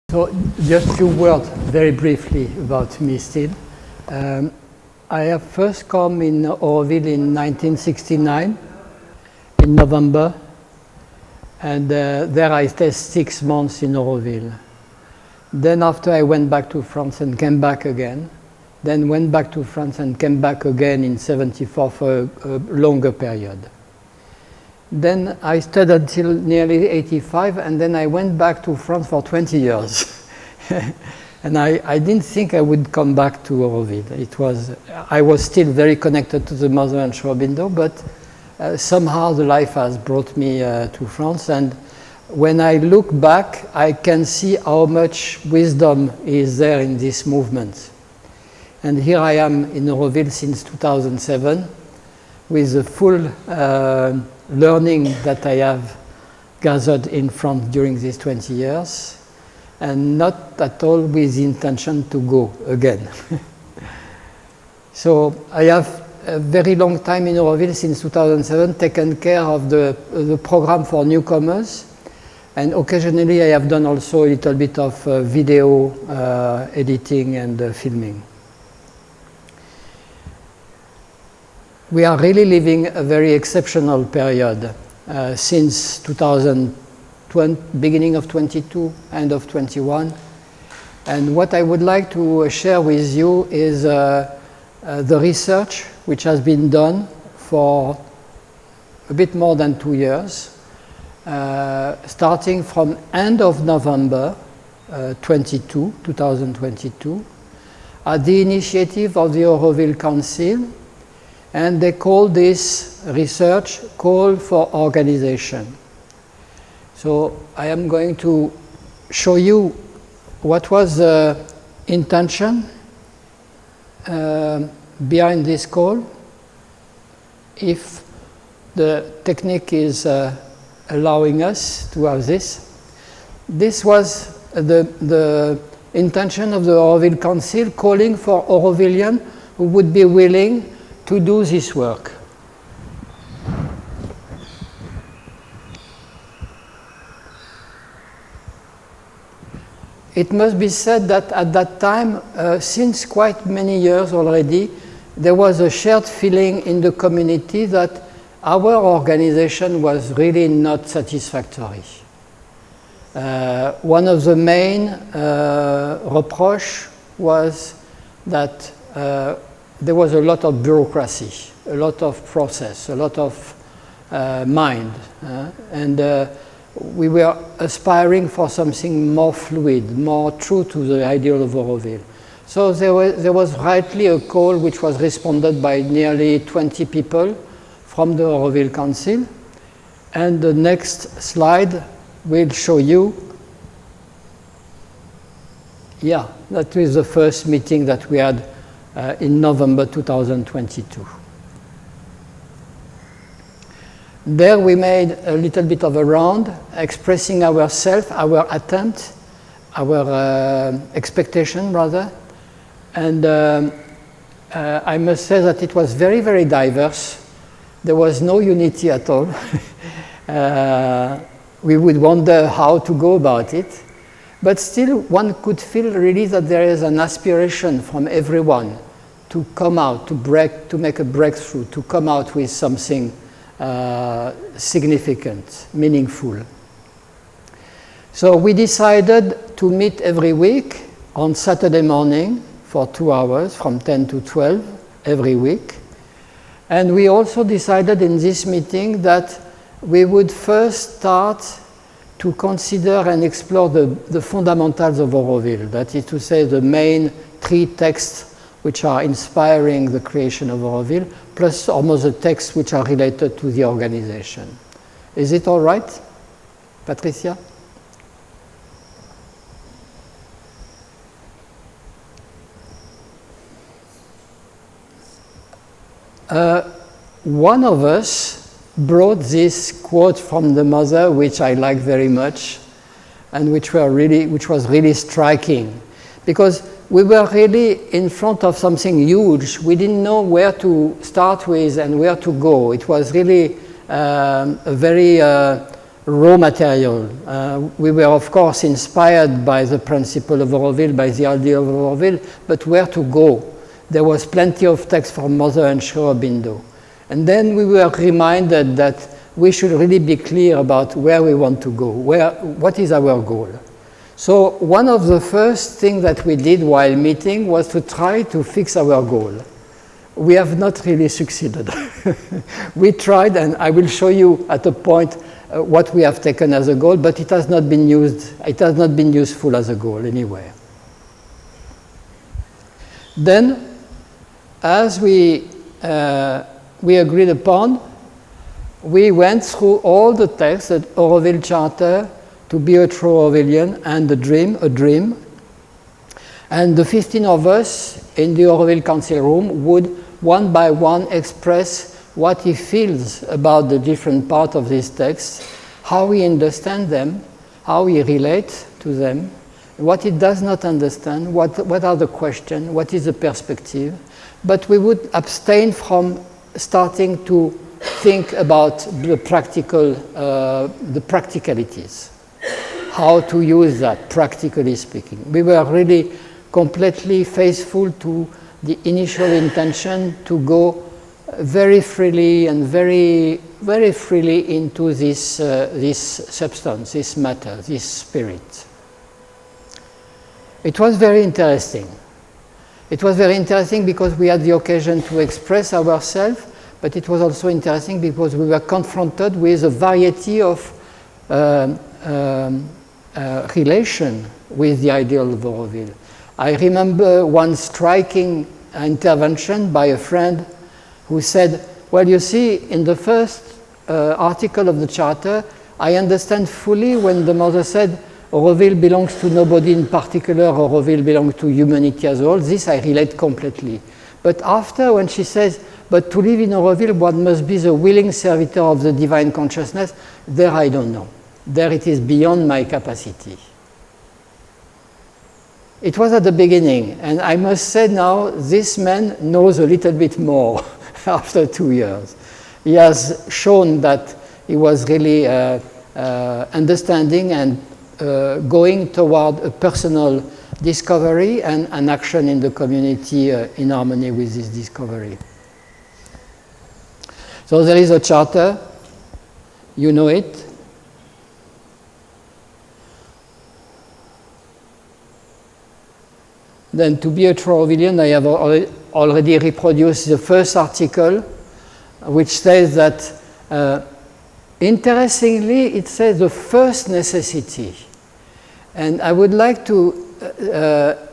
So just a few words very briefly about me still. I have first come in Auroville in 1969, in November, and there I stayed 6 months in Auroville. Then after I went back to France and came back again, then went back to France and came back again in 74 for a longer period. Then I stayed until nearly 85, and then I went back to France for 20 years. And I didn't think I would come back to Auroville. I was still very connected to the mother and Aurobindo, but somehow the life has brought me to France. And when I look back, I can see how much wisdom is there in this movement. And here I am in Auroville since 2007, with the full learning that I have gathered in France during these 20 years, and not at all with the intention to go again. So I have a very long time in Auroville, since 2007, taken care of the program for newcomers, and occasionally I have done also a little bit of video editing and filming. We are really living a very exceptional period since 2020, beginning of 22, end of 21. And what I would like to share with you is the research which has been done for a bit more than 2 years, starting from end of November 2022, at the initiative of the Auroville Council. And they call this research Call for Organization. So I am going to show you what was the intention behind this call. If the technique is allowing us to have this. This was the intention of the Auroville Council, calling for Aurovillians who would be willing to do this work. It must be said that at that time, since quite many years already, there was a shared feeling in the community that our organization was really not satisfactory. One of the main reproaches was that there was a lot of bureaucracy, a lot of process, a lot of mind, and we were aspiring for something more fluid, more true to the ideal of Auroville. So there was rightly a call which was responded by nearly 20 people from the Auroville Council, and the next slide will show you, that was the first meeting that we had in November 2022. There we made a little bit of a round, expressing ourselves, our attempt, our expectation rather, and I must say that it was very, very diverse. There was no unity at all. We would wonder how to go about it, but still one could feel really that there is an aspiration from everyone to come out, to make a breakthrough, to come out with something significant, meaningful. So we decided to meet every week on Saturday morning for 2 hours, from 10 to 12 every week. And we also decided in this meeting that we would first start to consider and explore the fundamentals of Auroville, that is to say the main 3 texts which are inspiring the creation of Auroville, plus almost the texts which are related to the organization. Is it all right, Patricia? One of us brought this quote from the mother, which I like very much, and which was really striking, because we were really in front of something huge. We didn't know where to start with and where to go. It was really a very raw material. We were, of course, inspired by the principle of Auroville, by the idea of Auroville, but where to go? There was plenty of text from Mother and Aurobindo. And then we were reminded that we should really be clear about where we want to go, what is our goal. So one of the first things that we did while meeting was to try to fix our goal. We have not really succeeded. We tried, and I will show you at a point what we have taken as a goal, but it has not been used, it has not been useful as a goal anyway. Then, as we agreed upon, we went through all the texts, the Auroville Charter, to be a true Aurovilian, and a dream. And the 15 of us in the Auroville Council room would one by one express what he feels about the different parts of these texts, how we understand them, how we relate to them, what he does not understand, what are the questions, what is the perspective. But we would abstain from starting to think about the practicalities, how to use that, practically speaking. We were really completely faithful to the initial intention to go very freely and very freely into this substance, this matter, this spirit. It was very interesting. It was very interesting because we had the occasion to express ourselves, but it was also interesting because we were confronted with a variety of relation with the ideal of Auroville. I remember one striking intervention by a friend who said, well, you see, in the first article of the Charter, I understand fully when the mother said, Auroville belongs to nobody in particular, Auroville belongs to humanity as a whole. This I relate completely. But after, when she says, but to live in Auroville, one must be the willing servitor of the divine consciousness, there I don't know. There it is beyond my capacity. It was at the beginning, and I must say now, this man knows a little bit more after 2 years. He has shown that he was really understanding and going toward a personal discovery and an action in the community in harmony with this discovery. So there is a charter, you know it. Then to be a true Aurovilian, I have already reproduced the first article, which says that, interestingly, it says the first necessity. And I would like to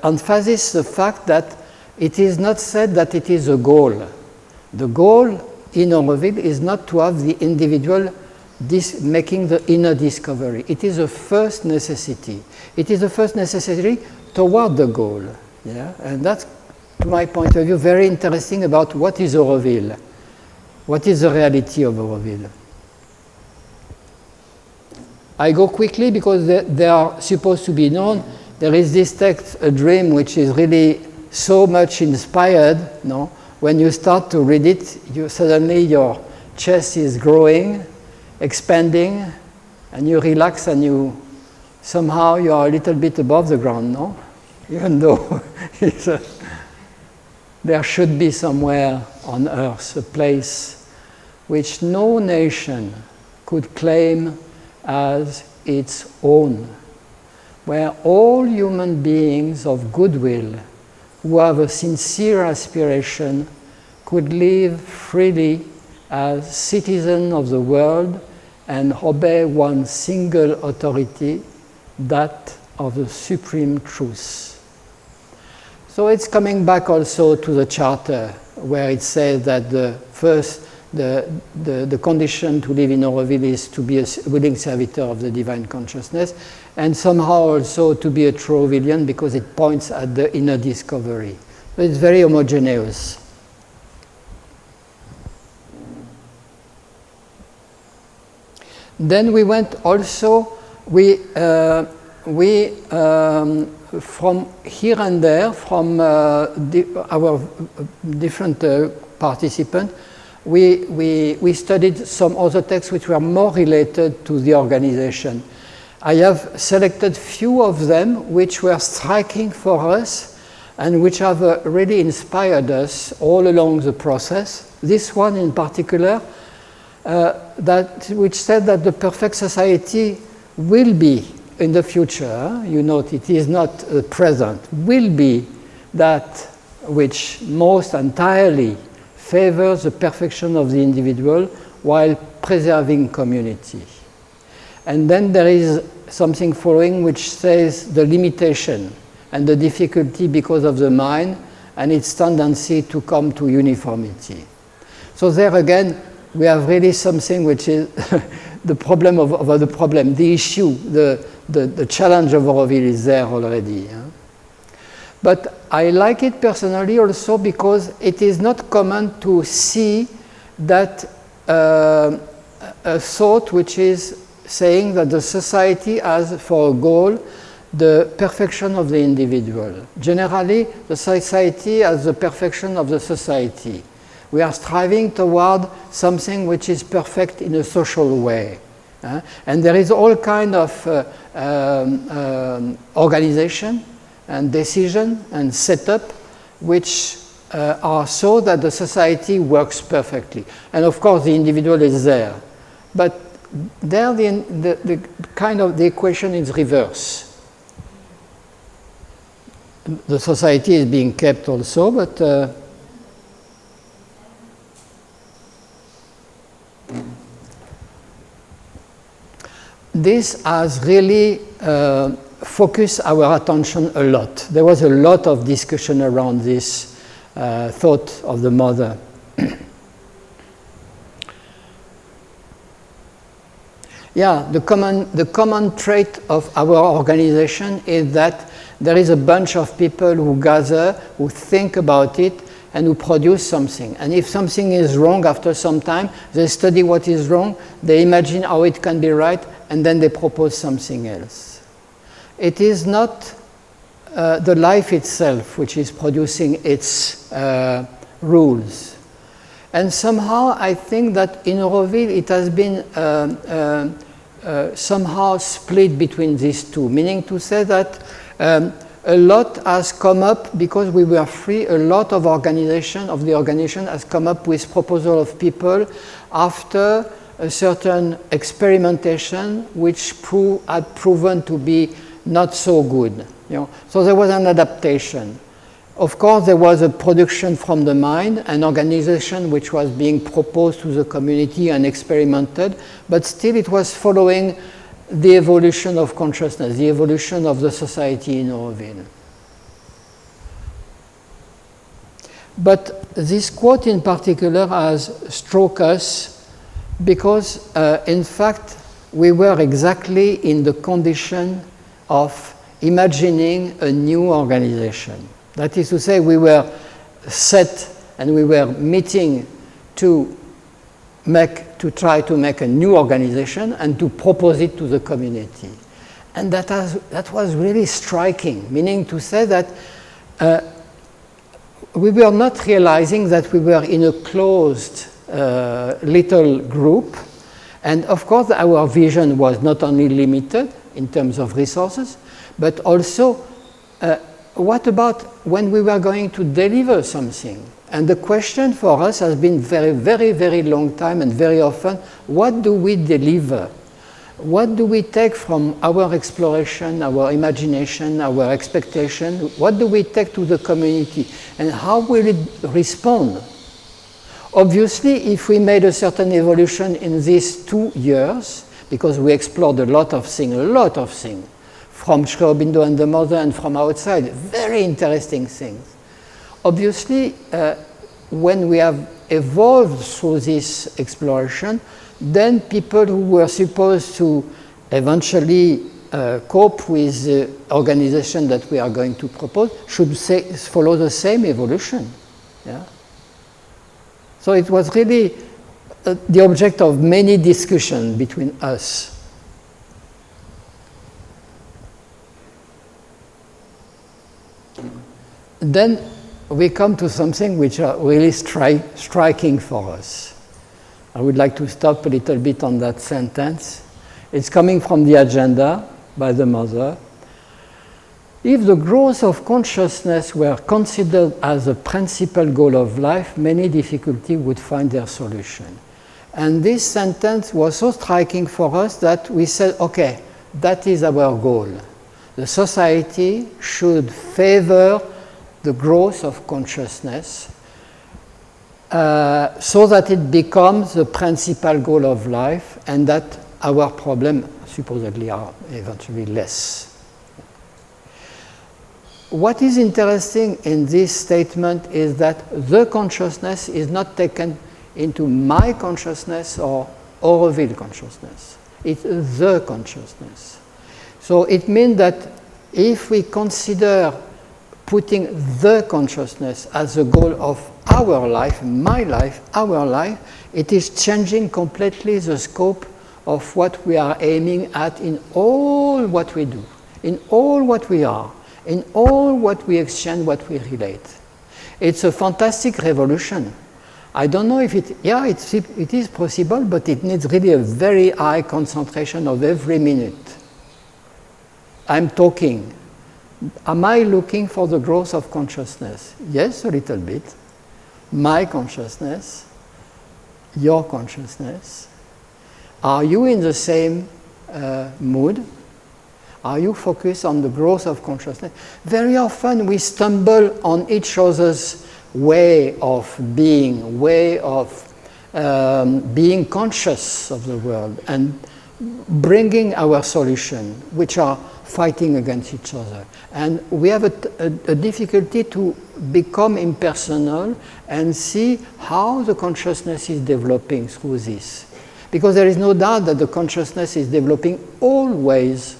emphasize the fact that it is not said that it is a goal. The goal in Auroville is not to have the individual making the inner discovery. It is a first necessity. It is a first necessity toward the goal. Yeah? And that's, to my point of view, very interesting about what is Auroville. What is the reality of Auroville? I go quickly because they are supposed to be known. There is this text, A Dream, which is really so much inspired. No? When you start to read it, suddenly your chest is growing, expanding, and you relax and somehow you are a little bit above the ground, no? Even though there should be somewhere on earth a place which no nation could claim as its own, where all human beings of goodwill who have a sincere aspiration could live freely as citizens of the world and obey one single authority, that of the supreme truth. So it's coming back also to the Charter, where it says that the condition to live in Auroville is to be a willing servitor of the divine consciousness, and somehow also to be a true Aurovilian because it points at the inner discovery. So it's very homogeneous. Then we went also, from here and there, from our different participants, we studied some other texts which were more related to the organization. I have selected few of them which were striking for us and which have really inspired us all along the process. This one in particular, which said that the perfect society will be in the future, you note it is not present, will be that which most entirely favors the perfection of the individual while preserving community. And then there is something following which says the limitation and the difficulty because of the mind and its tendency to come to uniformity. So there again, we have really something which is the problem of the problem, the issue, the challenge of Auroville is there already. Huh? But I like it personally also because it is not common to see that a thought which is saying that the society has for a goal the perfection of the individual. Generally, the society has the perfection of the society. We are striving toward something which is perfect in a social way. And there is all kind of organization and decision and setup which are so that the society works perfectly. And of course the individual is there. But there the kind of the equation is reverse. The society is being kept also, but this has really focused our attention a lot. There was a lot of discussion around this thought of the mother. Yeah, the common trait of our organization is that there is a bunch of people who gather, who think about it, and who produce something. And if something is wrong after some time, they study what is wrong, they imagine how it can be right, and then they propose something else. It is not the life itself which is producing its rules. And somehow I think that in Auroville it has been somehow split between these two, meaning to say that a lot has come up because we were free. A lot of the organization has come up with proposal of people after a certain experimentation which had proven to be not so good. You know? So there was an adaptation. Of course, there was a production from the mind, an organization which was being proposed to the community and experimented, but still it was following the evolution of consciousness, the evolution of the society in Auroville. But this quote in particular has struck us because, in fact, we were exactly in the condition of imagining a new organization. That is to say, we were set and we were meeting to try to make a new organization and to propose it to the community. And that was really striking, meaning to say that we were not realizing that we were in a closed little group. And of course, our vision was not only limited in terms of resources, but also what about when we were going to deliver something? And the question for us has been very long time and very often, what do we deliver? What do we take from our exploration, our imagination, our expectation? What do we take to the community? And how will it respond? Obviously, if we made a certain evolution in these 2 years, because we explored a lot of things, from Aurobindo and the mother and from outside, very interesting things. Obviously, when we have evolved through this exploration, then people who were supposed to eventually cope with the organization that we are going to propose should follow the same evolution. Yeah? So it was really the object of many discussions between us. Then we come to something which are really striking for us. I would like to stop a little bit on that sentence. It's coming from the agenda by the mother. If the growth of consciousness were considered as a principal goal of life, many difficulties would find their solution. And this sentence was so striking for us that we said, okay, that is our goal. The society should favor the growth of consciousness so that it becomes the principal goal of life and that our problems supposedly are eventually less. What is interesting in this statement is that the consciousness is not taken into my consciousness or Auroville consciousness. It's the consciousness. So it means that if we consider putting the consciousness as the goal of our life, my life, our life, it is changing completely the scope of what we are aiming at in all what we do, in all what we are, in all what we exchange, what we relate. It's a fantastic revolution. I don't know if it is possible, but it needs really a very high concentration of every minute. I'm talking. Am I looking for the growth of consciousness? Yes, a little bit. My consciousness, your consciousness. Are you in the same mood? Are you focused on the growth of consciousness? Very often we stumble on each other's way of being conscious of the world and bringing our solution, which are fighting against each other. And we have a difficulty to become impersonal and see how the consciousness is developing through this. Because there is no doubt that the consciousness is developing always.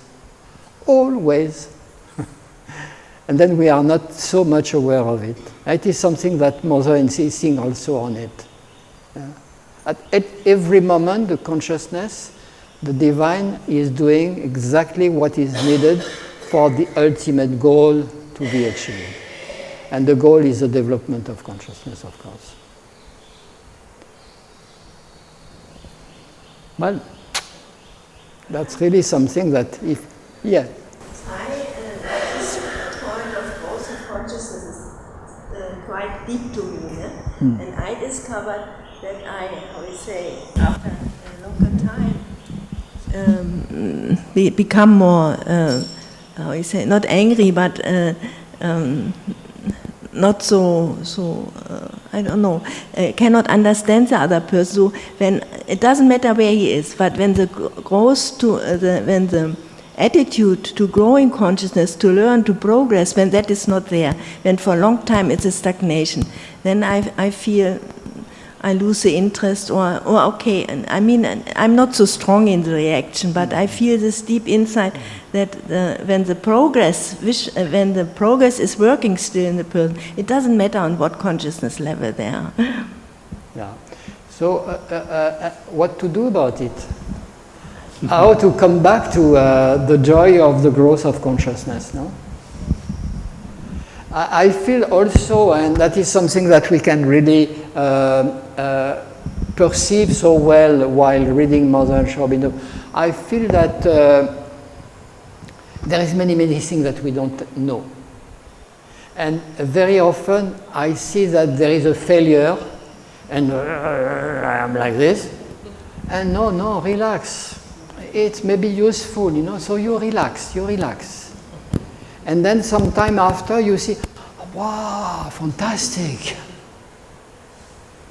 And then we are not so much aware of it. It is something that Mother insisting also on it. At every moment, the consciousness, the divine, is doing exactly what is needed for the ultimate goal to be achieved. And the goal is the development of consciousness, of course. Well, that's really something that this point of growth of consciousness is quite deep to me. And I discovered that after a longer time, become more, not angry, but not so I don't know, cannot understand the other person. So when it doesn't matter where he is, but when the when the attitude to growing consciousness, to learn, to progress, when that is not there, when for a long time it's a stagnation, then I feel I lose the interest, or okay, and I mean, I'm not so strong in the reaction, but I feel this deep insight that when the progress is working still in the person, it doesn't matter on what consciousness level they are. Yeah. So, what to do about it? How to come back to the joy of the growth of consciousness? No. I feel also, and that is something that we can really perceive so well while reading Mother and Aurobindo. I feel that there is many things that we don't know. And very often I see that there is a failure and I'm like this. And no, relax. It may be useful, so you relax. And then sometime after you see, wow, fantastic.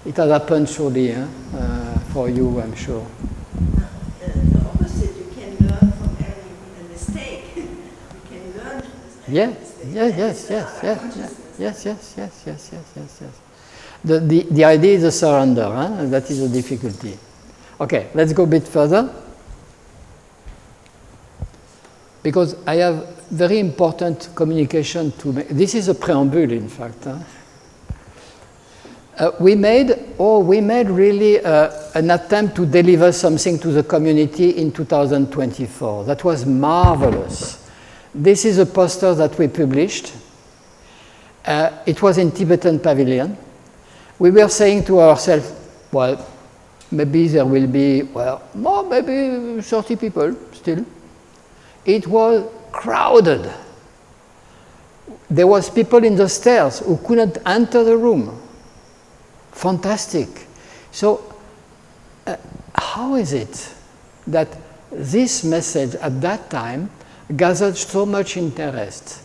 It has happened surely for you, I'm sure. The opposite, you can learn from every mistake. You can learn from Yes. The idea is a surrender, that is a difficulty. Okay, let's go a bit further. Because I have very important communication to make. This is a preamble, in fact. We made really an attempt to deliver something to the community in 2024. That was marvelous. This is a poster that we published. It was in Tibetan Pavilion. We were saying to ourselves, well, Maybe there will be, well, more, maybe 30 people still. It was crowded. There was people in the stairs who couldn't enter the room. Fantastic. So, how is it that this message at that time gathered so much interest?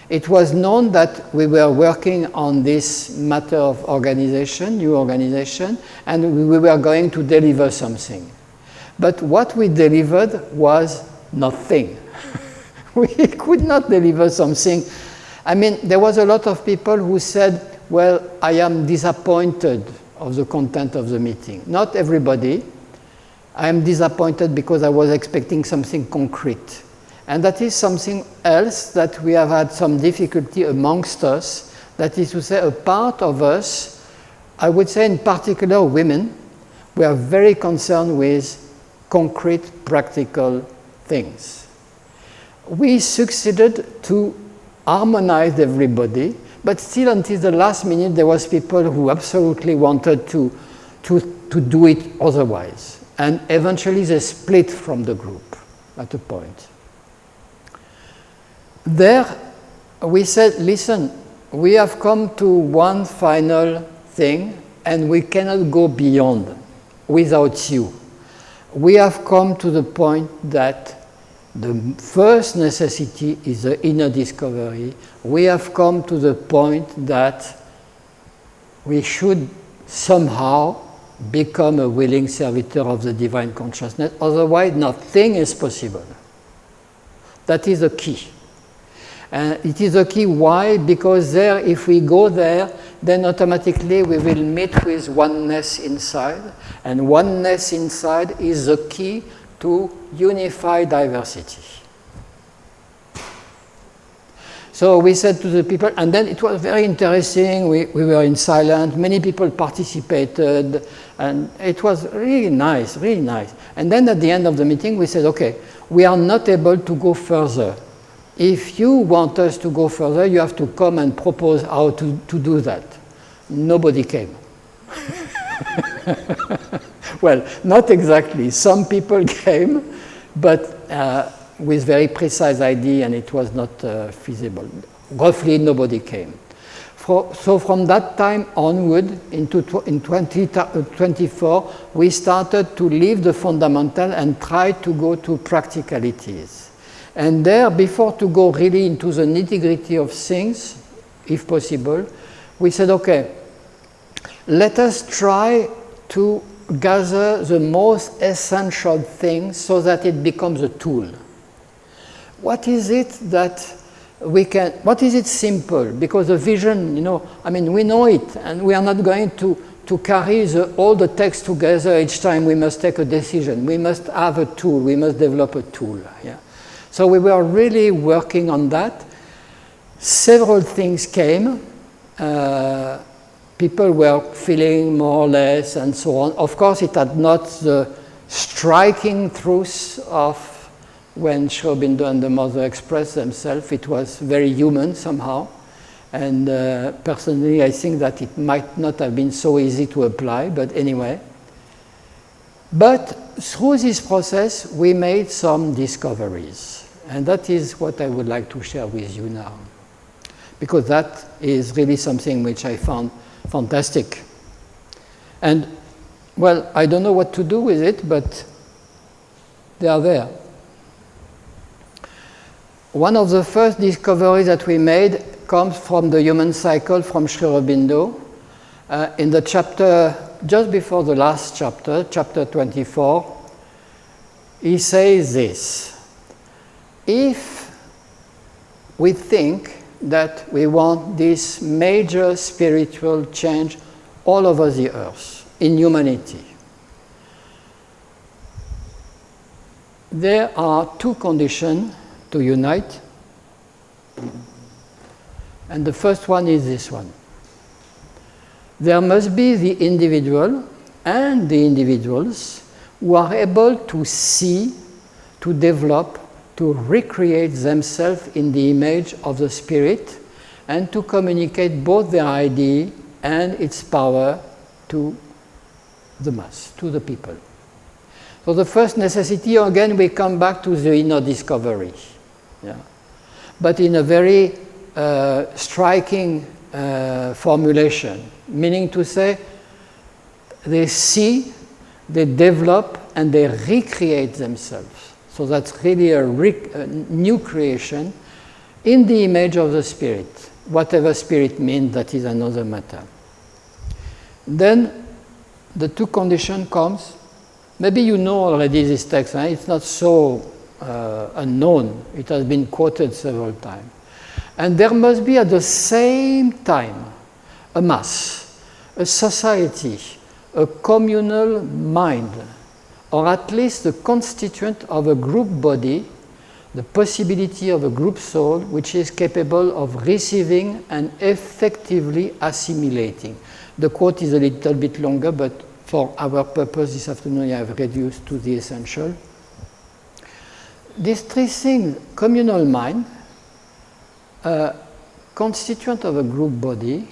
It was known that we were working on this matter of organization, new organization, and we were going to deliver something. But what we delivered was nothing. We could not deliver something. I mean, there was a lot of people who said, well, I am disappointed of the content of the meeting. Not everybody. I am disappointed because I was expecting something concrete. And that is something else that we have had some difficulty amongst us. That is to say, a part of us, I would say in particular women, we are very concerned with concrete, practical things. We succeeded to harmonize everybody, but still until the last minute there was people who absolutely wanted to do it otherwise. And eventually they split from the group at a point. There we said, listen, we have come to one final thing and we cannot go beyond without you. We have come to the point that the first necessity is the inner discovery. We have come to the point that we should somehow become a willing servitor of the divine consciousness, otherwise nothing is possible. That is the key. And it is a key. Why? Because there, if we go there, then automatically we will meet with oneness inside. And oneness inside is the key to unify diversity. So we said to the people, and then it was very interesting. We were in silence. Many people participated. And it was really nice, really nice. And then at the end of the meeting, we said, okay, we are not able to go further. If you want us to go further, you have to come and propose how to do that. Nobody came. Well, not exactly. Some people came, but with very precise idea, and it was not feasible. Roughly, nobody came. So from that time onward, in 2024, we started to leave the fundamental and try to go to practicalities. And there, before to go really into the nitty-gritty of things, if possible, we said, okay, let us try to gather the most essential things so that it becomes a tool. What is it that we can, what is it simple? Because the vision, you know, I mean, we know it, and we are not going to carry all the text together each time we must take a decision. We must have a tool, we must develop a tool, yeah. So we were really working on that. Several things came. People were feeling more or less and so on. Of course, it had not the striking truth of when Aurobindo and the mother expressed themselves. It was very human somehow. And personally, I think that it might not have been so easy to apply, but anyway. But through this process, we made some discoveries. And that is what I would like to share with you now. Because that is really something which I found fantastic. And, well, I don't know what to do with it, but they are there. One of the first discoveries that we made comes from the human cycle from Aurobindo. In the chapter, just before the last chapter, chapter 24, he says this: if we think that we want this major spiritual change all over the earth, in humanity, there are two conditions to unite. And the first one is this one. There must be the individual and the individuals who are able to see, to develop, to recreate themselves in the image of the Spirit and to communicate both their idea and its power to the mass, to the people. So the first necessity, again, we come back to the inner discovery. Yeah. But in a very striking formulation, meaning to say, they see, they develop, and they recreate themselves. So that's really a new creation in the image of the spirit. Whatever spirit means, that is another matter. Then the two conditions comes. Maybe you know already this text. It's not so unknown. It has been quoted several times. And there must be at the same time a mass, a society, a communal mind, or at least the constituent of a group body, the possibility of a group soul which is capable of receiving and effectively assimilating. The quote is a little bit longer, but for our purpose this afternoon I have reduced to the essential. These three things, communal mind, constituent of a group body,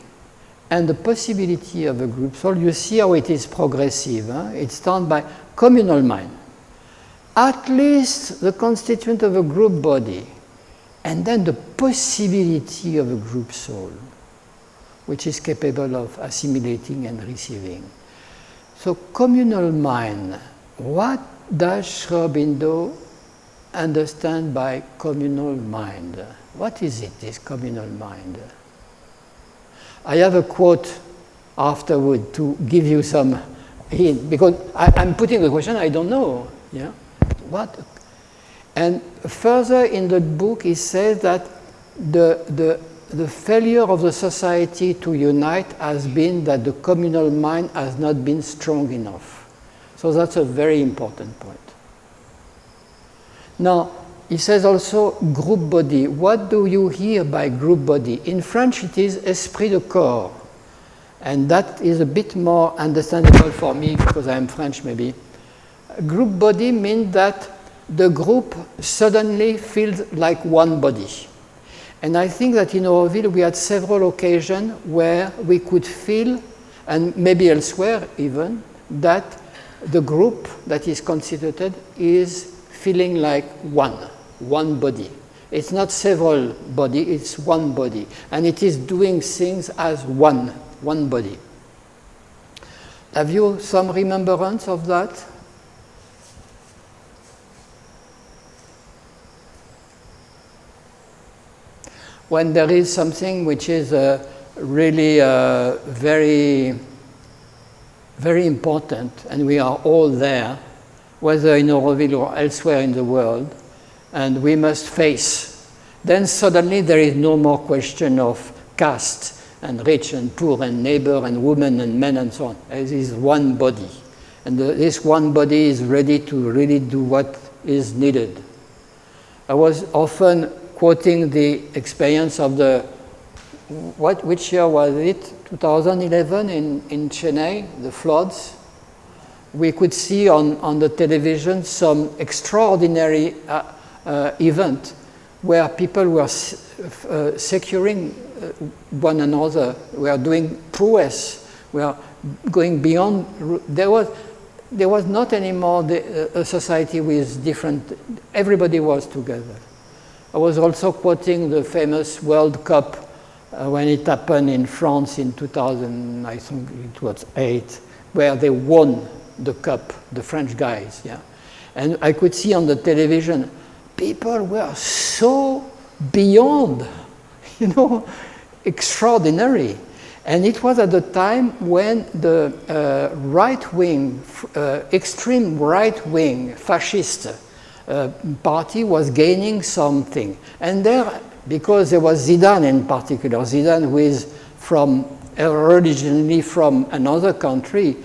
and the possibility of a group soul, you see how it is progressive. It's done by communal mind. At least the constituent of a group body, and then the possibility of a group soul, which is capable of assimilating and receiving. So communal mind, what does Aurobindo understand by communal mind? What is it, this communal mind? I have a quote afterward to give you some hint, because I'm putting the question, I don't know. Yeah? What? And further in the book, he says that the failure of the society to unite has been that the communal mind has not been strong enough. So that's a very important point. Now, he says also group body. What do you hear by group body? In French, it is esprit de corps. And that is a bit more understandable for me because I am French maybe. Group body means that the group suddenly feels like one body. And I think that in Auroville we had several occasions where we could feel, and maybe elsewhere even, that the group that is constituted is feeling like one body. It's not several bodies, it's one body. And it is doing things as one body. Have you some remembrance of that? When there is something which is really very, very important, and we are all there, whether in Auroville or elsewhere in the world, and we must face, then suddenly there is no more question of caste and rich and poor and neighbor and woman and men and so on. It is one body. And this one body is ready to really do what is needed. I was often quoting the experience of which year was it? 2011 in Chennai, the floods. We could see on the television some extraordinary event where people were securing one another, were doing prowess, were going beyond. There was not anymore a society with different, everybody was together. I was also quoting the famous World Cup when it happened in France in 2000, I think it was 8, where they won the cup, the French guys, yeah. And I could see on the television, people were so beyond, extraordinary. And it was at the time when the right-wing, extreme right-wing fascist party was gaining something. And there, because there was Zidane in particular, Zidane who is originally from another country,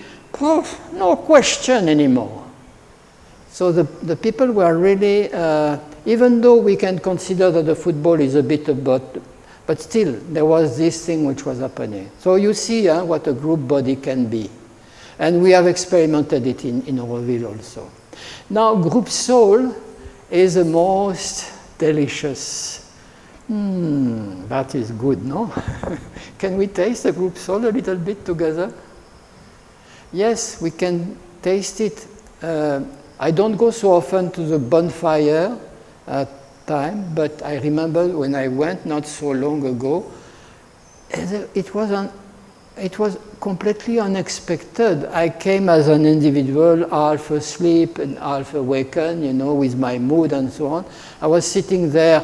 no question anymore. So the people were really, even though we can consider that the football is a bit about, but still there was this thing which was happening. So you see what a group body can be. And we have experimented it in Auroville also. Now group soul is the most delicious. That is good, no? Can we taste the group soul a little bit together? Yes, we can taste it. I don't go so often to the bonfire time, but I remember when I went not so long ago, it was completely unexpected. I came as an individual, half asleep and half awakened, you know, with my mood and so on. I was sitting there,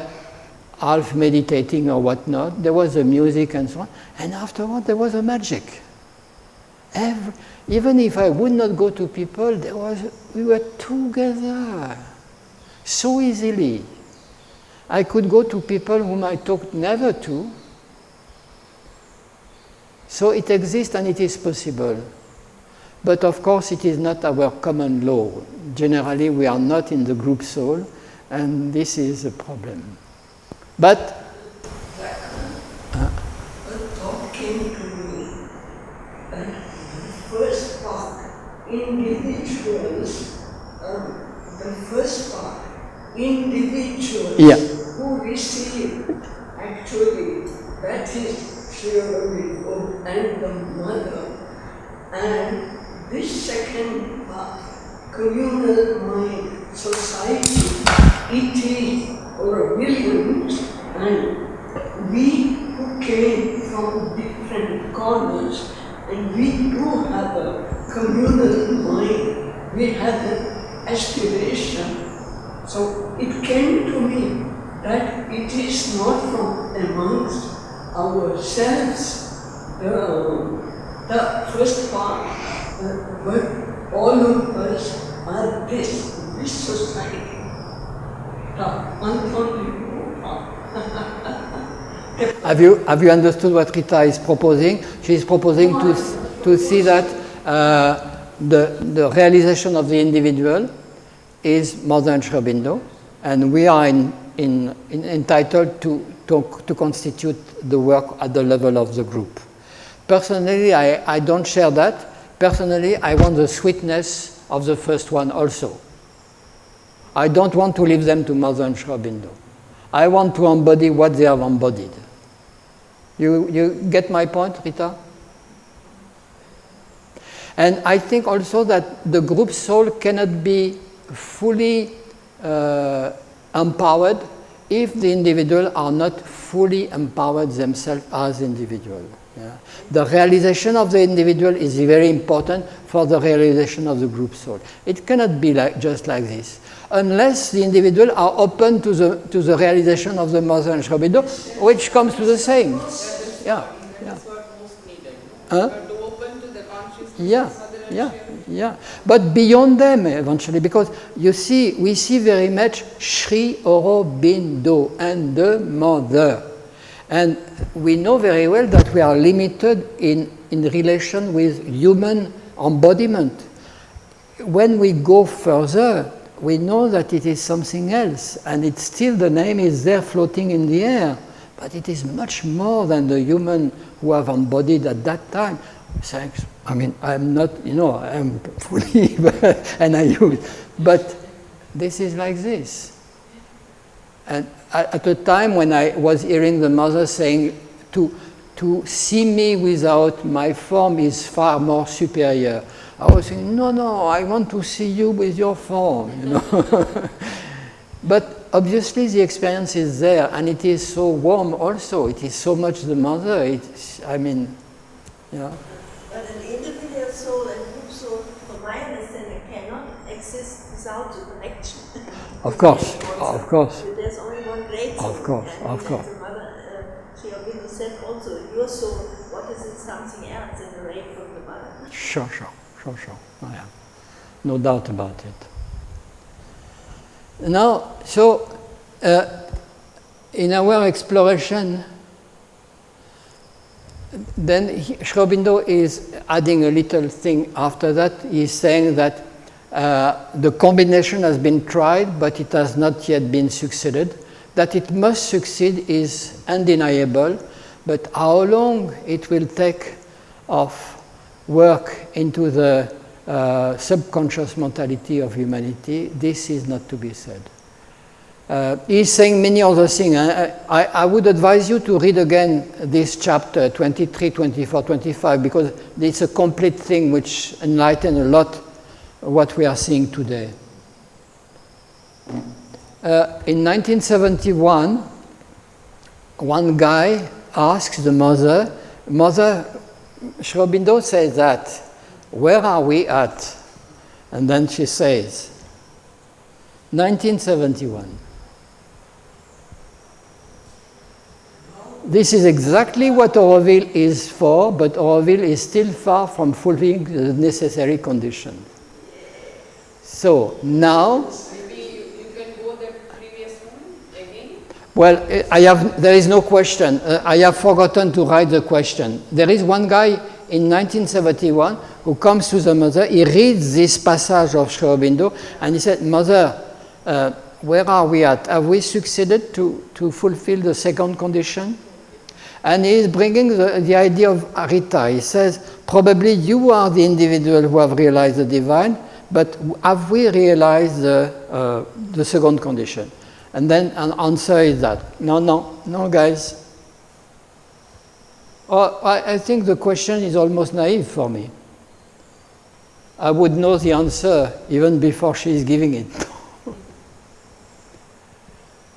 half meditating or whatnot. There was the music and so on. And afterward, there was a magic. Even if I would not go to people, we were together so easily. I could go to people whom I talked never to. So it exists and it is possible. But of course, it is not our common law. Generally, we are not in the group soul, and this is a problem. But a thought came to me that the first part, individuals, yeah. who receive, actually, that is Auroville and the mother. And this second part, communal mind, society, it is Aurovilians and we who came from different corners, and we do have a communal mind, we have an aspiration. So it came to me that it is not from amongst ourselves, the first part, but all of us are this society. Have you understood what Rita is proposing? She is proposing to see that the realization of the individual is Mother and Aurobindo, and we are entitled to constitute the work at the level of the group. Personally, I don't share that. Personally, I want the sweetness of the first one also. I don't want to leave them to Mother and Aurobindo. I want to embody what they have embodied. You get my point, Rita? And I think also that the group soul cannot be fully empowered if the individuals are not fully empowered themselves as individuals. Yeah. The realization of the individual is very important for the realization of the group soul. It cannot be just like this. Unless the individuals are open to the realization of the Mother and Aurobindo, which comes to the same. Yeah. That's what most needed. Huh? To open to the consciousness Yeah. of Mother and Yeah. Yeah, but beyond them eventually, because you see, we see very much Sri Aurobindo and the Mother. And we know very well that we are limited in relation with human embodiment. When we go further, we know that it is something else, and it's still the name is there floating in the air, but it is much more than the human who have embodied at that time. Thanks. I mean, I'm not, I'm fully, and I use, but this is like this. And at a time when I was hearing the Mother saying, to see me without my form is far more superior, I was saying, no, I want to see you with your form, But obviously the experience is there, and it is so warm also. It is so much the Mother. Yeah. But an individual soul and group soul, from my understanding, cannot exist without the connection. Of course. There's only one great soul. Of course. The Mother, Aurobindo said also, your soul, what is it, something else in the ray from the Mother? Sure. Oh, yeah. No doubt about it. Now, so in our exploration, then Aurobindo is adding a little thing after that. He's saying that the combination has been tried, but it has not yet been succeeded. That it must succeed is undeniable, but how long it will take of work into the subconscious mentality of humanity, this is not to be said. He's saying many other things. I would advise you to read again this chapter 23, 24, 25, because it's a complete thing which enlightens a lot what we are seeing today. In 1971, one guy asks the mother, Aurobindo says that, where are we at? And then she says, 1971. This is exactly what Auroville is for, but Auroville is still far from fulfilling the necessary conditions. So now, maybe you can go the previous one again. well, there is no question. I have forgotten to write the question. There is one guy in 1971 who comes to the mother. He reads this passage of Aurobindo and he said, "Mother, where are we at? Have we succeeded to fulfill the second condition?" And he is bringing the idea of Arita. He says, probably you are the individual who have realized the divine, but have we realized the second condition? And then an answer is that, no, guys. I think the question is almost naive for me. I would know the answer even before she is giving it.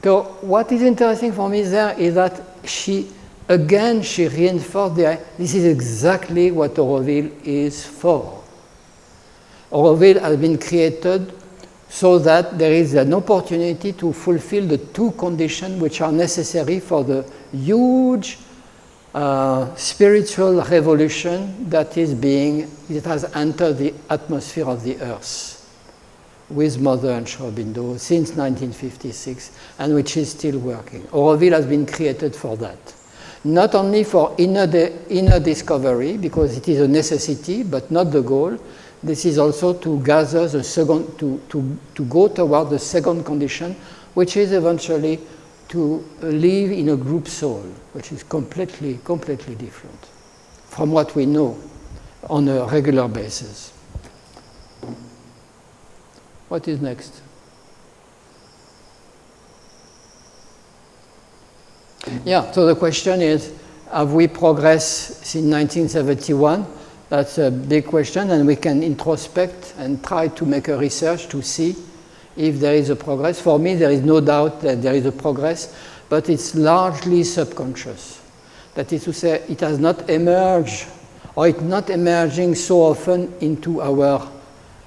So what is interesting for me there is that she reinforced this is exactly what Auroville is for. Auroville has been created so that there is an opportunity to fulfill the two conditions which are necessary for the huge spiritual revolution that has entered the atmosphere of the earth with Mother and Aurobindo since 1956, and which is still working. Auroville has been created for that. Not only for inner discovery, because it is a necessity, but not the goal. This is also to gather the second, to go toward the second condition, which is eventually to live in a group soul, which is completely different from what we know on a regular basis. What is next? Yeah, so the question is, have we progressed since 1971? That's a big question, and we can introspect and try to make a research to see if there is a progress. For me, there is no doubt that there is a progress, but it's largely subconscious. That is to say, it has not emerged, or it's not emerging so often into our,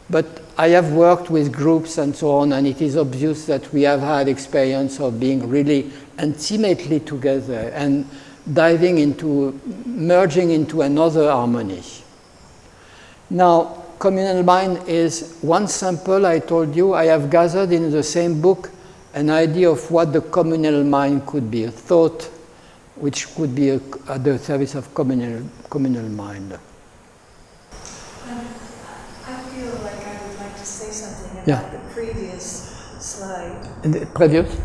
but I have worked with groups and so on, and it is obvious that we have had experience of being really intimately together and merging into another harmony. Now, communal mind is one sample. I told you I have gathered in the same book an idea of what the communal mind could be, a thought which could be at the service of communal mind. I feel like I would like to say something about the previous slide. The previous?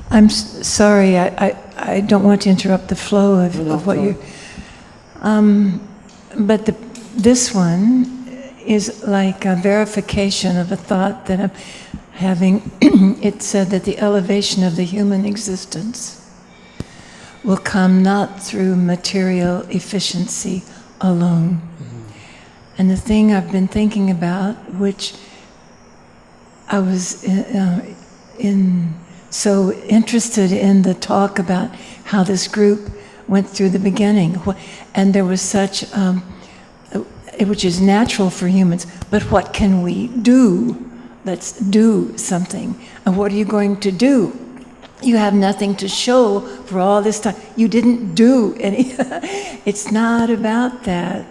I'm sorry, I don't want to interrupt the flow of what you... but this one is like a verification of a thought that I'm having. It said that the elevation of the human existence will come not through material efficiency alone. And the thing I've been thinking about, which I was so interested in the talk about how this group went through the beginning, and there was such, which is natural for humans, but what can we do? Let's do something. And what are you going to do? You have nothing to show for all this time. You didn't do any. It's not about that.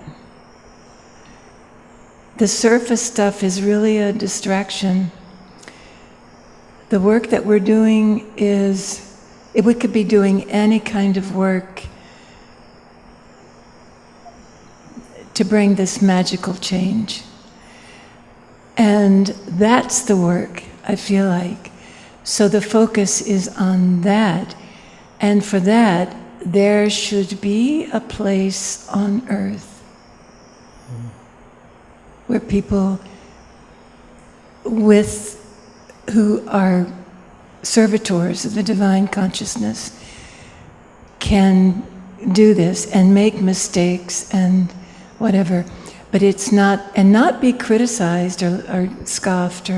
The surface stuff is really a distraction. The work that we're doing is, we could be doing any kind of work to bring this magical change. And that's the work, I feel like. So the focus is on that. And for that, there should be a place on earth where people who are servitors of the divine consciousness can do this and make mistakes and whatever, but it's not, and not be criticized or scoffed,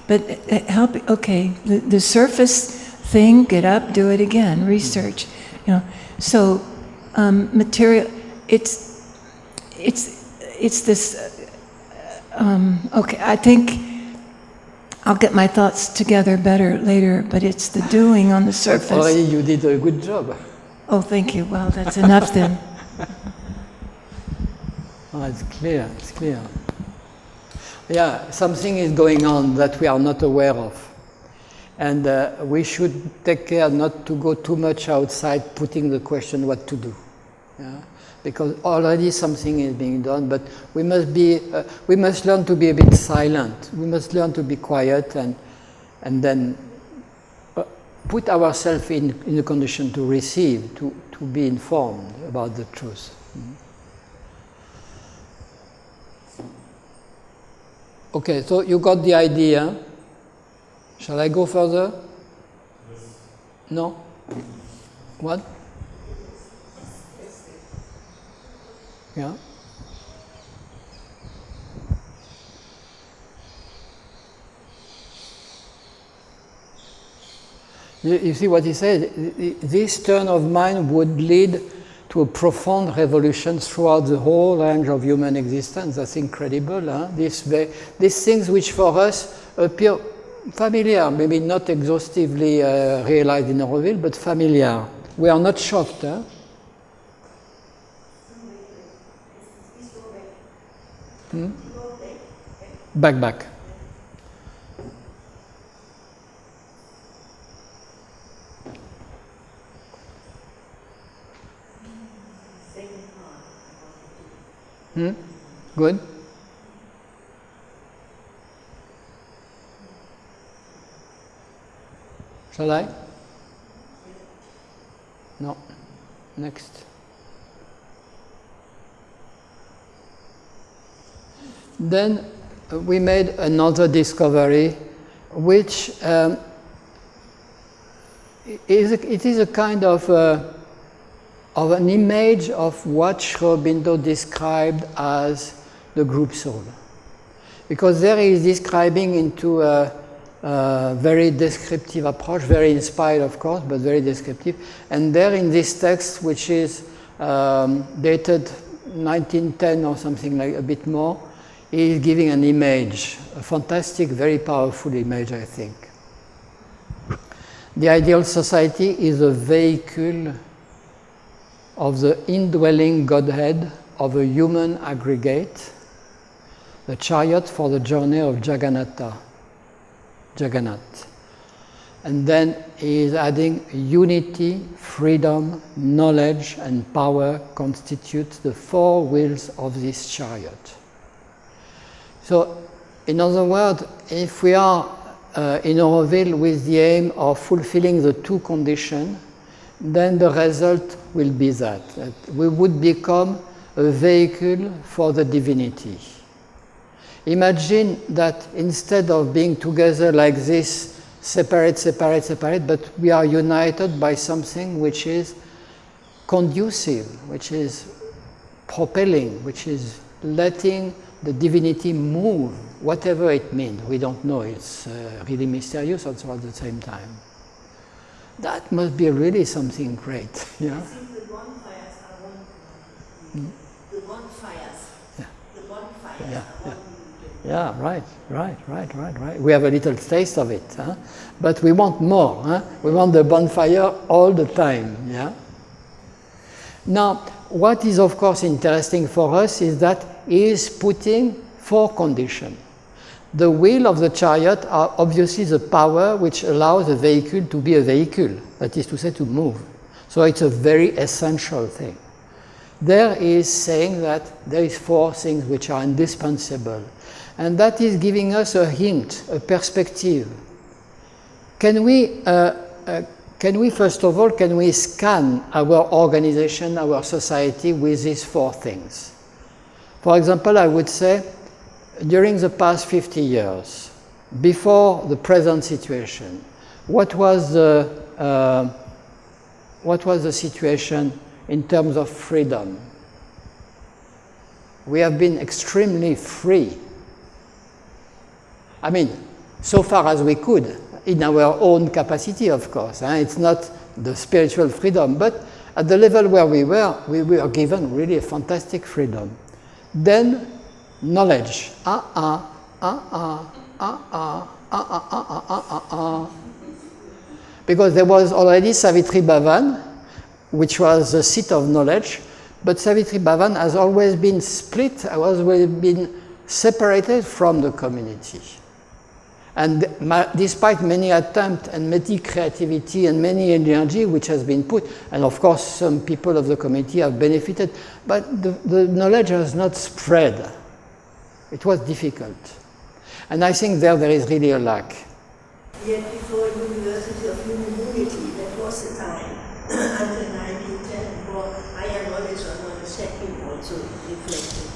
but help. Okay, the surface thing, get up, do it again, research, So material, it's this. Okay, I think I'll get my thoughts together better later, but it's the doing on the surface. Already you did a good job. Oh, thank you. Well, that's enough then. Oh, it's clear, it's clear. Yeah, something is going on that we are not aware of. And we should take care not to go too much outside putting the question what to do. Yeah? Because already something is being done, but we must learn to be a bit silent. We must learn to be quiet and then put ourselves in a condition to receive, to be informed about the truth. Okay, so you got the idea. Shall I go further? No? What? Yeah? You see what he said? This turn of mind would lead to a profound revolution throughout the whole range of human existence. That's incredible. Huh? These things which for us appear familiar, maybe not exhaustively realized in Auroville, but familiar. We are not shocked. Huh? Back. Good. Shall I? No. Next. Then we made another discovery, which it is a kind of an image of what Aurobindo described as the group soul. Because there he is describing into a very descriptive approach, very inspired of course, but very descriptive. And there in this text, which is dated 1910 or something like a bit more, he is giving an image, a fantastic, very powerful image, I think. The ideal society is a vehicle of the indwelling Godhead of a human aggregate, the chariot for the journey of Jagannath. And then he is adding unity, freedom, knowledge, and power constitute the four wheels of this chariot. So, in other words, if we are in Auroville with the aim of fulfilling the two conditions, then the result will be that we would become a vehicle for the divinity. Imagine that instead of being together like this, separate, but we are united by something which is conducive, which is propelling, which is letting the divinity move, whatever it means. We don't know, it's really mysterious also at the same time. That must be really something great. Yeah? I think the bonfires are one. The bonfires. Yeah. The bonfires Yeah, are one. Yeah, right. We have a little taste of it, huh? But we want more. Huh? We want the bonfire all the time. Yeah. Now, what is of course interesting for us is that he is putting four conditions. The wheel of the chariot are obviously the power which allows a vehicle to be a vehicle, that is to say, to move. So it's a very essential thing. There is saying that there is four things which are indispensable, and that is giving us a hint, a perspective. Can we can we, first of all, can we scan our organization, our society with these four things? For example, I would say, during the past 50 years, before the present situation, what was the situation in terms of freedom? We have been extremely free. I mean, so far as we could, in our own capacity, of course. It's not the spiritual freedom, but at the level where we were given really a fantastic freedom. Then, knowledge. Because there was already Savitri Bhavan, which was the seat of knowledge, but Savitri Bhavan has always been split, has always been separated from the community. And despite many attempts and many creativity and many energy which has been put, and of course some people of the community have benefited, but the knowledge has not spread. It was difficult. And I think there is really a lack. Yet before University of Human Unity, that was the time, until 1910, for higher knowledge on second also reflected.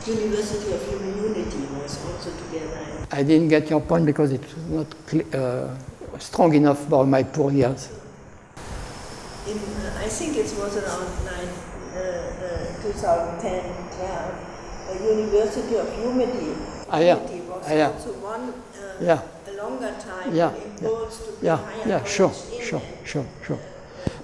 University of Human Unity was also together. I didn't get your point because it was not strong enough for my poor ears. I think it was around 2010, 12. University of Humanity was also one a longer time impulse to higher sure.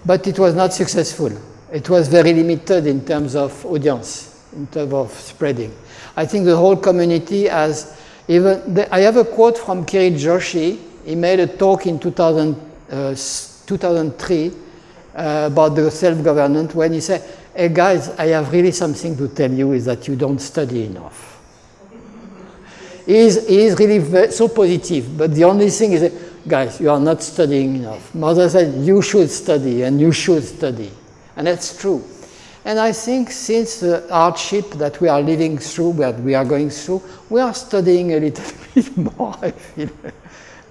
But it was not successful. It was very limited in terms of audience, in terms of spreading. I think the whole community has I have a quote from Kirit Joshi. He made a talk in 2003 about the self-government when he said, "Hey guys, I have really something to tell you is that you don't study enough." He is really so positive, but the only thing is that, guys, you are not studying enough. Mother said, you should study, and you should study. And that's true. And I think since the hardship that we are living through, that we are going through, we are studying a little bit more, I feel.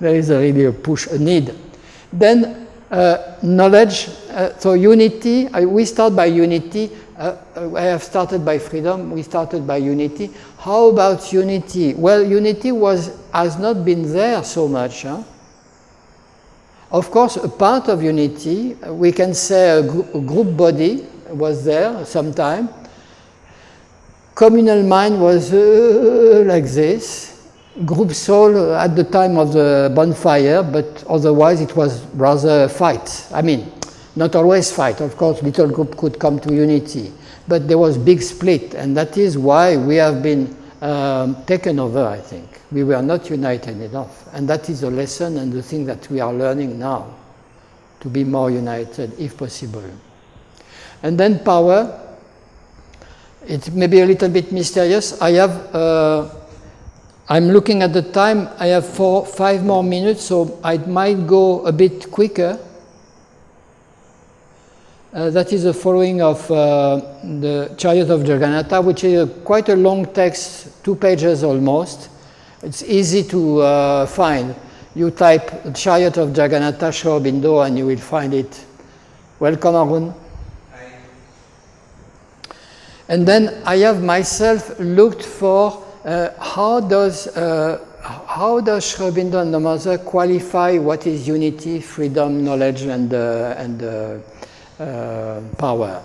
There is really a push, a need. Then knowledge, so unity, we start by unity. I have started by freedom, we started by unity. How about unity? Well, unity has not been there so much. Of course, a part of unity, we can say a group body was there sometime. Communal mind was like this. Group soul at the time of the bonfire, but otherwise it was rather a fight. I mean, not always fight. Of course, little group could come to unity. But there was big split, and that is why we have been taken over, I think. We were not united enough. And that is a lesson and the thing that we are learning now, to be more united, if possible. And then power. It may be a little bit mysterious. I'm looking at the time. I have 5 more minutes, so I might go a bit quicker. That is the following of the Chariot of Jagannatha, which is quite a long text, 2 pages almost. It's easy to find. You type Chariot of Jagannatha, Aurobindo, and you will find it. Welcome, Arun. Hi. And then I have myself looked for how does Aurobindo and the Mother qualify what is unity, freedom, knowledge, and power.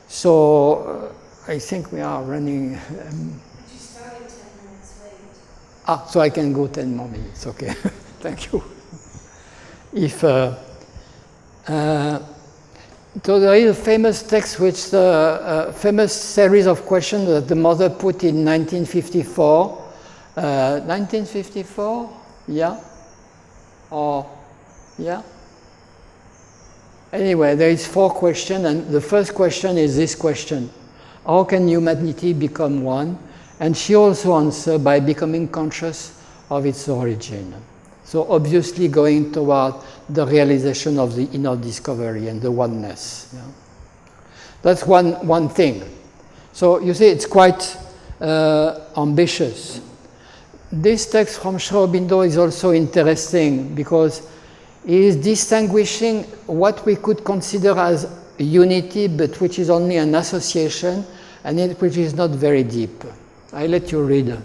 So I think we are running. But you started 10 minutes late. So I can go 10 more minutes. Okay, thank you. So there is a famous text, which the famous series of questions that the Mother put in 1954. 1954, yeah, or yeah. Anyway, there is 4 questions, and the first question is this question: how can humanity become one? And she also answers by becoming conscious of its origin. So obviously going toward the realization of the inner discovery and the oneness. Yeah? That's one thing. So you see, it's quite ambitious. This text from Aurobindo is also interesting because is distinguishing what we could consider as unity, but which is only an association, and which is not very deep. I let you read.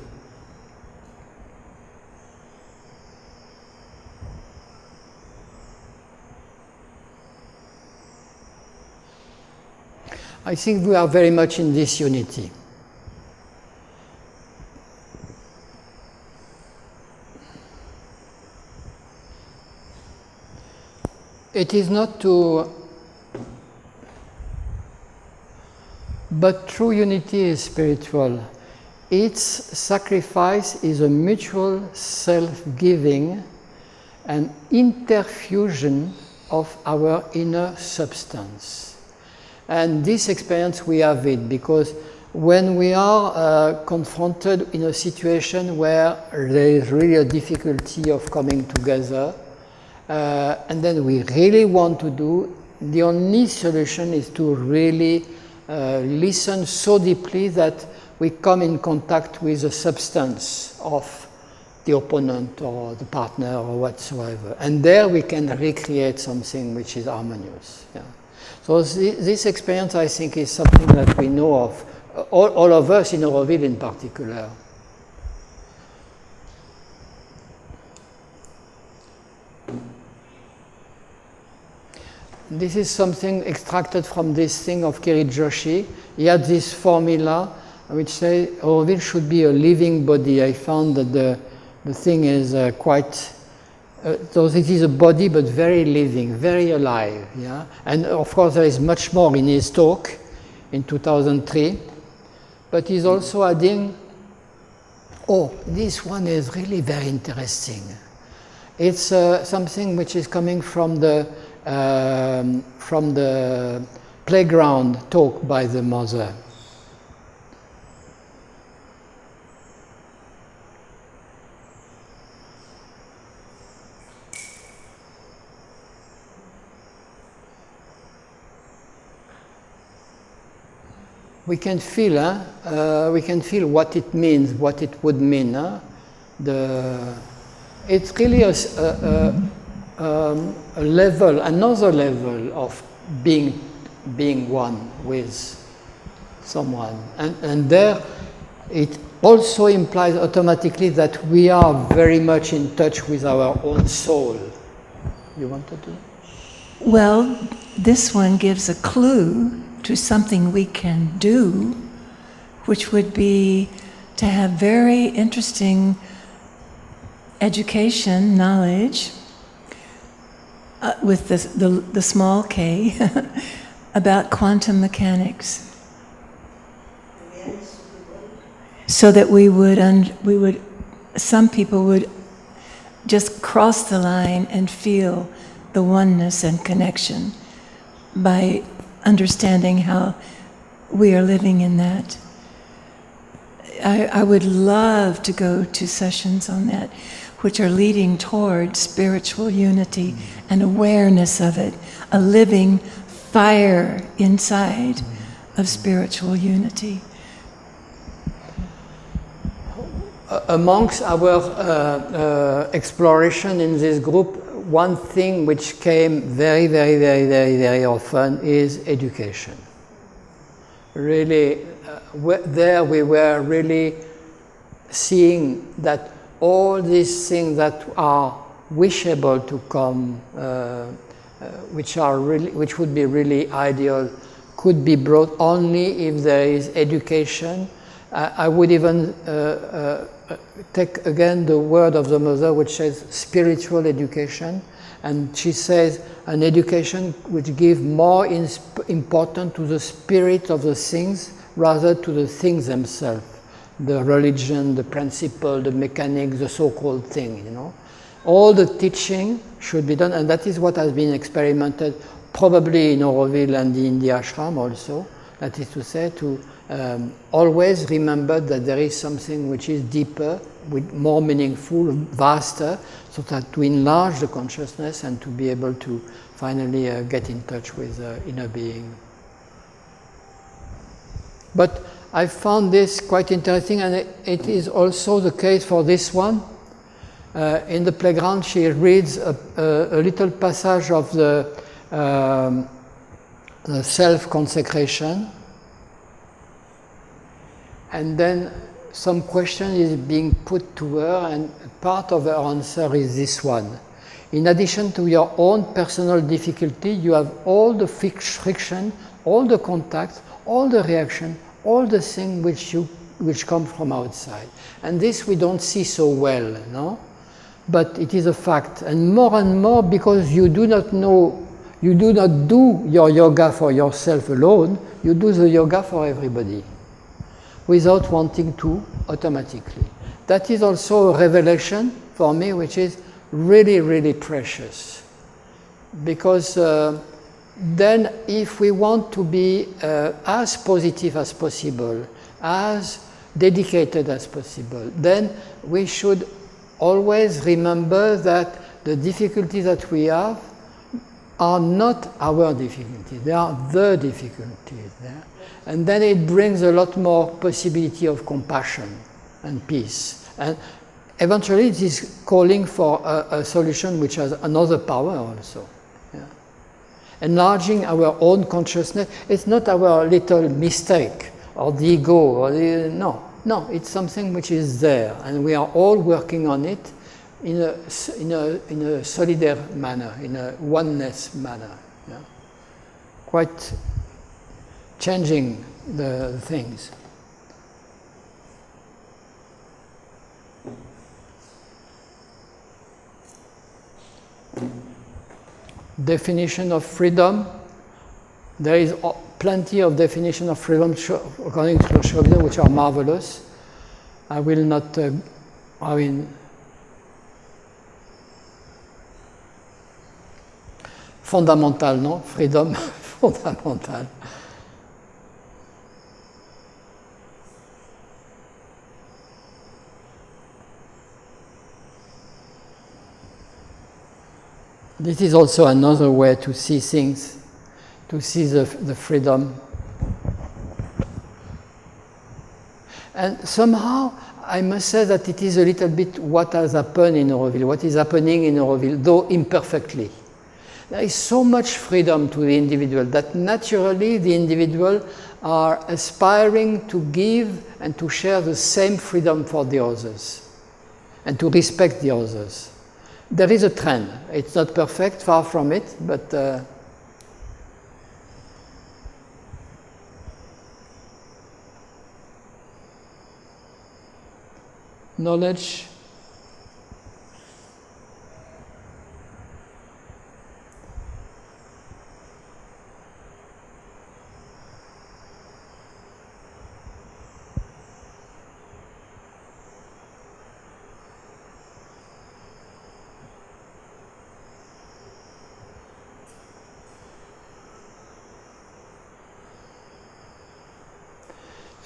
I think we are very much in this unity. It is not to, but true unity is spiritual. Its sacrifice is a mutual self-giving and interfusion of our inner substance. And this experience we have it because when we are confronted in a situation where there is really a difficulty of coming together, and then we really want to do, the only solution is to really listen so deeply that we come in contact with the substance of the opponent or the partner or whatsoever. And there we can recreate something which is harmonious. Yeah. So this experience, I think, is something that we know of, all of us in Auroville in particular. This is something extracted from this thing of Kirit Joshi. He had this formula which says Auroville should be a living body. I found that the thing is quite... so it is a body, but very living, very alive. Yeah? And of course, there is much more in his talk in 2003. But he's also adding, oh, this one is really very interesting. It's something which is coming from the playground talk by the mother. We can feel what it means, what it would mean. It's really a level, another level of being one with someone, and there it also implies automatically that we are very much in touch with our own soul. You wanted to? Well, this one gives a clue to something we can do, which would be to have very interesting education, knowledge, with the small k, about quantum mechanics. So that we would, some people would just cross the line and feel the oneness and connection by understanding how we are living in that. I would love to go to sessions on that, which are leading toward spiritual unity and awareness of it, a living fire inside of spiritual unity. Amongst our exploration in this group, one thing which came very often is education. Really, there we were really seeing that all these things that are wishable to come, which would be really ideal, could be brought only if there is education. I would even take again the word of the mother, which says spiritual education, and she says an education which gives more importance to the spirit of the things rather to the things themselves, the religion, the principle, the mechanics, the so-called thing. You know, all the teaching should be done, and that is what has been experimented probably in Auroville and in the ashram also. That is to say, to always remember that there is something which is deeper, more meaningful, vaster, so that to enlarge the consciousness and to be able to finally get in touch with inner being. But I found this quite interesting, and it is also the case for this one. In the playground, she reads a little passage of the self-consecration, and then some question is being put to her, and part of her answer is this one. In addition to your own personal difficulty, you have all the friction, all the contact, all the reaction, all the things which come from outside. And this we don't see so well, no? But it is a fact. And more because you do not know, you do not do your yoga for yourself alone, you do the yoga for everybody, without wanting to automatically. That is also a revelation for me, which is really, really precious. Because then if we want to be as positive as possible, as dedicated as possible, then we should always remember that the difficulties that we have are not our difficulties, they are the difficulties. Yeah? And then it brings a lot more possibility of compassion and peace. And eventually it is calling for a solution which has another power also. Yeah? Enlarging our own consciousness, it's not our little mistake or the ego, or no, it's something which is there, and we are all working on it in a solidaire manner, in a oneness manner. Yeah? Quite changing the things. Definition of freedom. There is plenty of definition of freedom according to Aurobindo, which are marvelous. I will not, fondamental, no? Freedom, fondamental. This is also another way to see things, to see the freedom. And somehow, I must say that it is a little bit what has happened in Auroville, what is happening in Auroville, though imperfectly. There is so much freedom to the individual that naturally the individual are aspiring to give and to share the same freedom for the others and to respect the others. There is a trend. It's not perfect, far from it, but knowledge.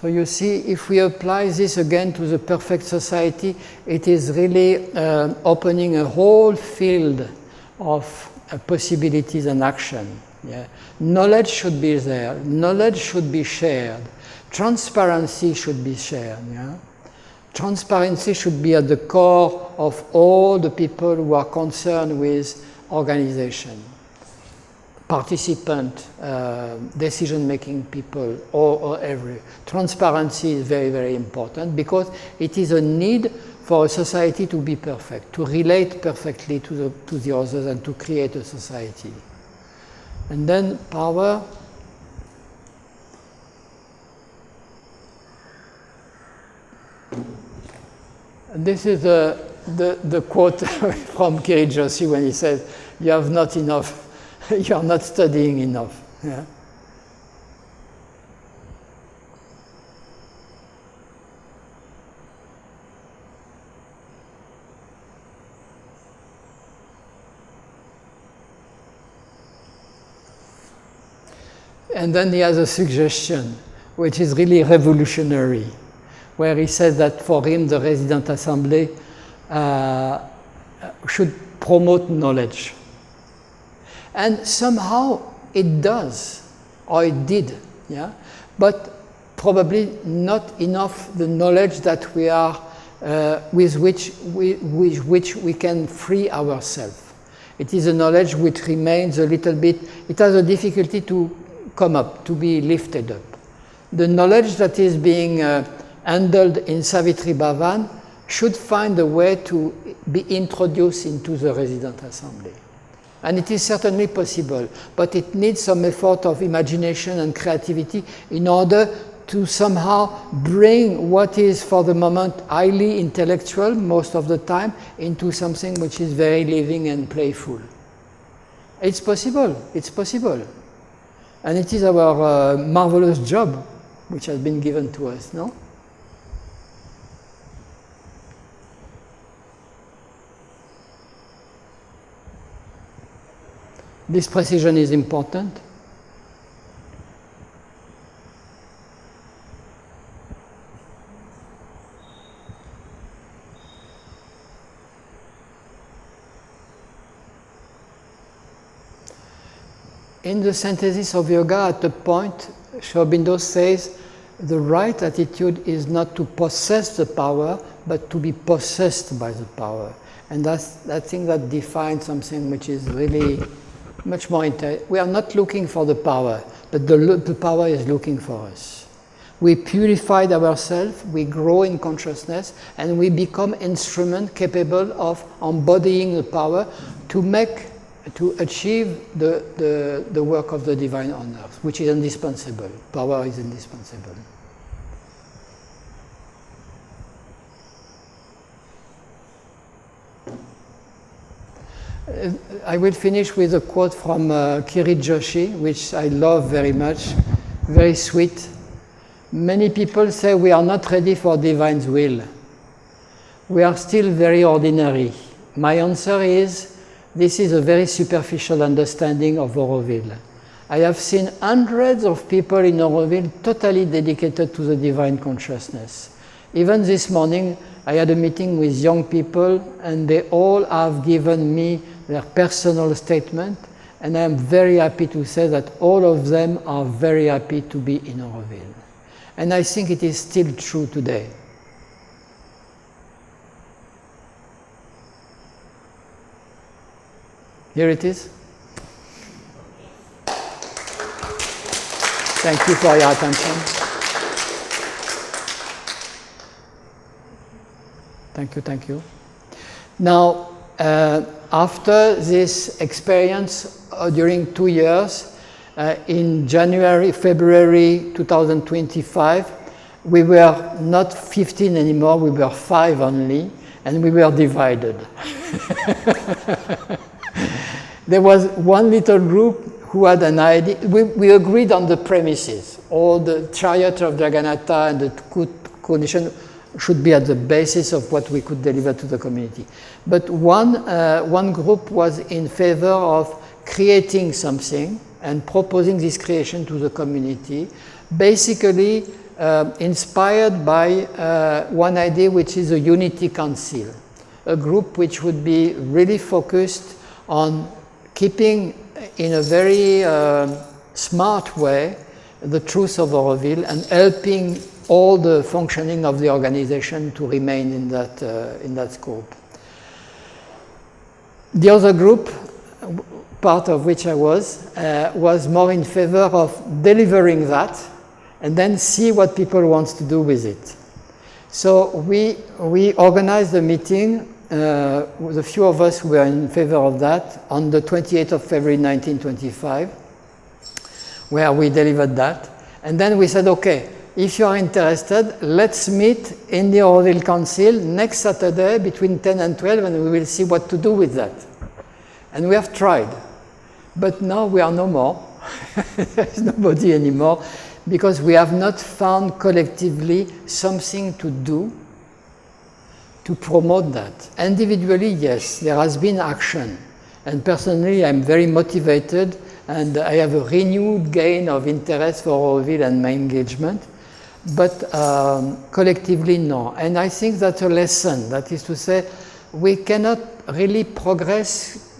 So you see, if we apply this again to the perfect society, it is really opening a whole field of possibilities and action. Yeah? Knowledge should be there. Knowledge should be shared. Transparency should be shared. Yeah? Transparency should be at the core of all the people who are concerned with organization. Participant, decision-making people, or every. Transparency is very, very important because it is a need for a society to be perfect, to relate perfectly to the others and to create a society. And then power. And this is the quote from Kirijoshi when he says, "You have not enough. You are not studying enough." Yeah? And then he has a suggestion, which is really revolutionary, where he says that for him the resident assembly should promote knowledge. And somehow it does, or it did, yeah? But probably not enough the knowledge that we are with which we can free ourselves. It is a knowledge which remains a little bit, it has a difficulty to come up, to be lifted up. The knowledge that is being handled in Savitri Bhavan should find a way to be introduced into the resident assembly. And it is certainly possible, but it needs some effort of imagination and creativity in order to somehow bring what is for the moment highly intellectual most of the time into something which is very living and playful. It's possible, it's possible. And it is our marvelous job which has been given to us, no? This precision is important. In the synthesis of yoga, at a point, Aurobindo says the right attitude is not to possess the power, but to be possessed by the power. And that's that thing that defines something which is really much more intense. We are not looking for the power, but the power is looking for us. We purified ourselves, we grow in consciousness, and we become instruments capable of embodying the power to achieve the work of the divine on earth, which is indispensable. Power is indispensable. I will finish with a quote from Kirit Joshi, which I love very much, very sweet. Many people say we are not ready for divine's will. We are still very ordinary. My answer is, this is a very superficial understanding of Auroville. I have seen hundreds of people in Auroville totally dedicated to the divine consciousness. Even this morning, I had a meeting with young people, and they all have given me their personal statement, and I am very happy to say that all of them are very happy to be in Auroville. And I think it is still true today. Here it is. Thank you for your attention. Thank you, thank you. Now, after this experience during 2 years, in February 2025, we were not 15 anymore, we were 5 only, and we were divided. There was one little group who had an idea. We agreed on the premises. All the chariot of Jagannatha and the condition should be at the basis of what we could deliver to the community. But one group was in favor of creating something and proposing this creation to the community, basically inspired by one idea, which is a unity council, a group which would be really focused on keeping in a very smart way the truth of Auroville and helping all the functioning of the organization to remain in that scope. The other group, part of which I was more in favor of delivering that and then see what people want to do with it. So we organized a meeting with a few of us who were in favor of that on the 28th of February 1925, where we delivered that. And then we said, okay, if you are interested, let's meet in the Auroville Council next Saturday between 10 and 12, and we will see what to do with that. And we have tried. But now we are no more. There is nobody anymore, because we have not found collectively something to do to promote that. Individually, yes, there has been action. And personally, I'm very motivated, and I have a renewed gain of interest for Auroville and my engagement. But collectively, no. And I think that's a lesson. That is to say, we cannot really progress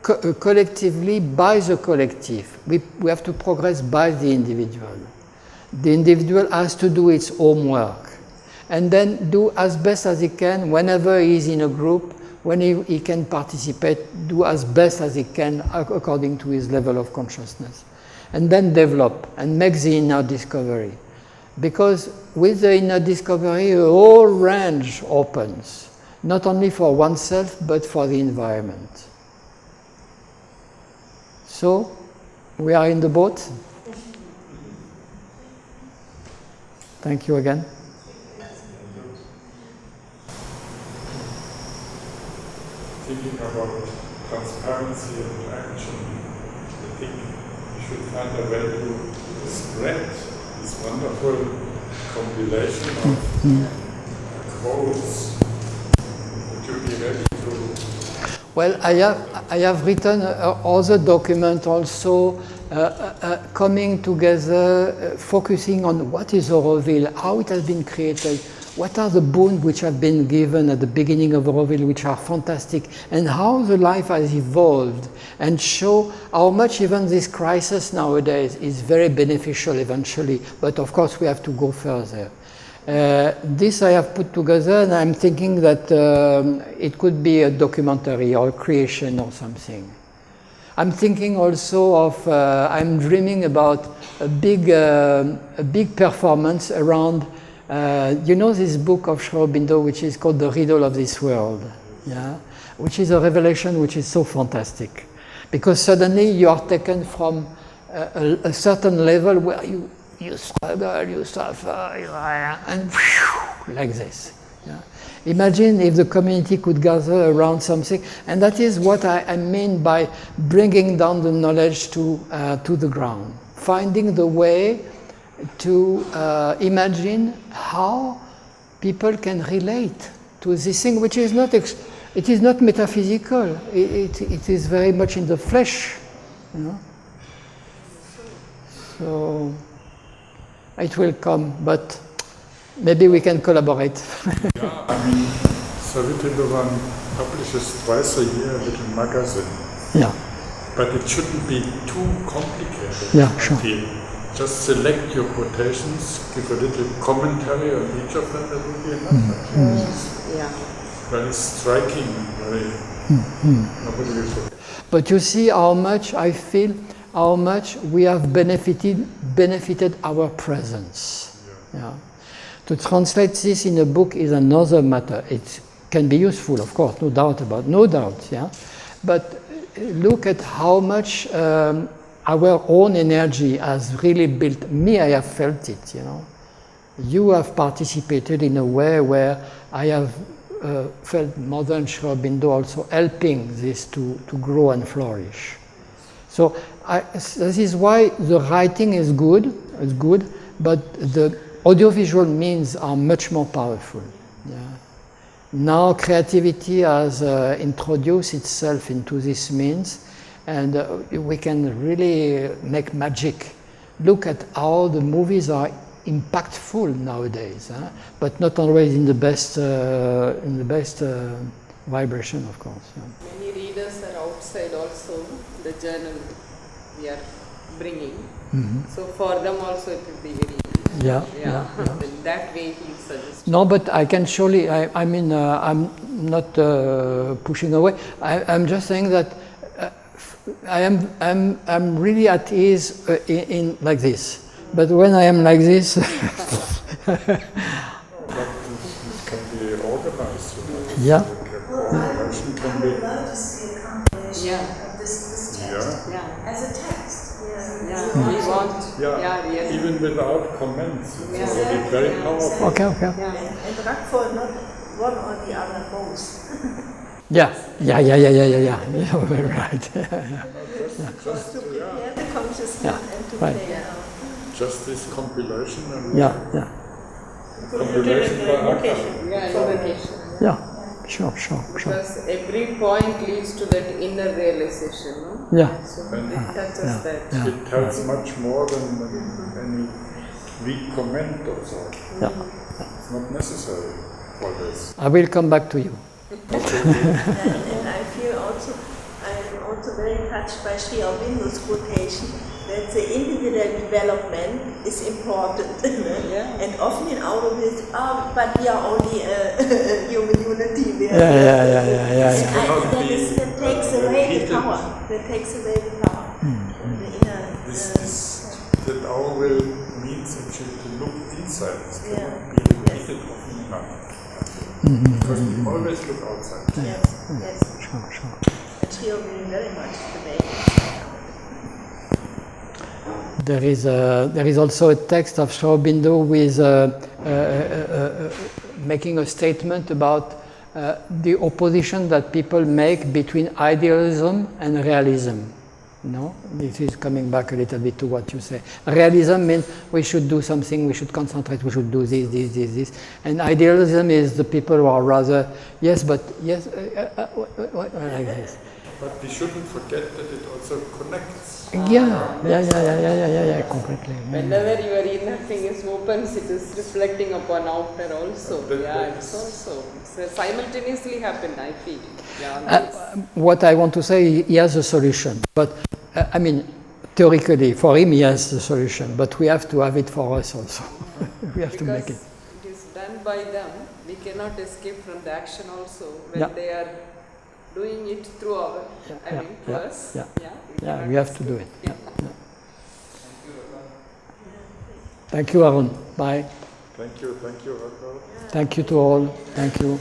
collectively by the collective. We have to progress by the individual. The individual has to do its homework. and then do as best as he can whenever he's in a group, when he can participate, do as best as he can according to his level of consciousness. And then develop and make the inner discovery. Because with the inner discovery, a whole range opens, not only for oneself, but for the environment. So, we are in the boat. Thank you again. Thinking about transparency and action, I think we should find a way to spread this wonderful compilation of quotes to be ready to. Well, I have written other document also coming together, focusing on what is Auroville, how it has been created, what are the boons which have been given at the beginning of Auroville, which are fantastic, and how the life has evolved, and show how much even this crisis nowadays is very beneficial eventually, but of course we have to go further. This I have put together, and I'm thinking that it could be a documentary or a creation or something. I'm thinking also of, I'm dreaming about a big performance around, you know this book of Aurobindo which is called The Riddle of This World, yeah? Which is a revelation which is so fantastic. Because suddenly you are taken from a certain level where you struggle, you suffer, and like this. Yeah? Imagine if the community could gather around something, and that is what I mean by bringing down the knowledge to the ground, finding the way to imagine how people can relate to this thing, which is not it is not metaphysical. It is very much in the flesh, you know. So it will come, but maybe we can collaborate. Yeah, I mean, Savitri Bhavan publishes twice a year a little magazine. Yeah. But it shouldn't be too complicated. Yeah, sure. Just select your quotations, give a little commentary on each of them, that will be enough. Yeah. Very striking, very. Nobody will forget. But you see how much I feel, how much we have benefited our presence. Yeah. To translate this in a book is another matter. It can be useful, of course, no doubt. Yeah. But look at how much our own energy has really built. Me, I have felt it, you know. You have participated in a way where I have felt Mother and Aurobindo also helping this to grow and flourish. So this is why the writing is good, but the audiovisual means are much more powerful. Yeah. Now creativity has introduced itself into this means, and we can really make magic. Look at how the movies are impactful nowadays, but not always in the best vibration, of course. Yeah. Many readers are outside also the journal we are bringing. So for them also it will be very easy. Yeah. In that way he suggests. No, but I can surely, I mean, I'm not pushing away. I'm just saying that I'm really at ease in like this. But when I am like this, But this can be organized. Yeah. Organization can be. love to see a compilation of this text Yeah. as a text. We want. Yeah. Even without comments, it's already very powerful. okay. And Rakhal, not one or the other, both. Yeah, you're very right. Just, To prepare the consciousness and to right. play it out. just this compilation and Yeah. compilation by Rakhal. Invocation. Yeah, sure. Because every point leads to that inner realization, no? Yeah. So it touches that. It tells much more than any weak comment or so. Yeah. It's not necessary for this. I will come back to you. And I feel also, I am also very touched by Sri Aurobindo's quotation that the individual development is important. Yeah. And often in Auroville, but we are only a human unity. That takes away the power. That takes away the power. That Auroville means actually to look inside. This cannot be repeated often enough. Because we always look outside. Yes. Sure. And Trio really very much today. There is also a text of Aurobindo with making a statement about the opposition that people make between idealism and realism. No, this is coming back a little bit to what you say. Realism means we should do something, we should concentrate, we should do this. And idealism is the people who are rather, like this. But we shouldn't forget that it also connects. Yeah, completely. Whenever your inner thing is open, it is reflecting upon outer also. It's also simultaneously happened, I feel. What I want to say, he has a solution. But, I mean, theoretically, for him, he has the solution. But we have to have it for us also. We have to make it. It is done by them. We cannot escape from the action also. When they are doing it through our, to us. We have to do it. Thank you, Arun. Bye. Thank you, Rakhal. Thank you to all. Thank you.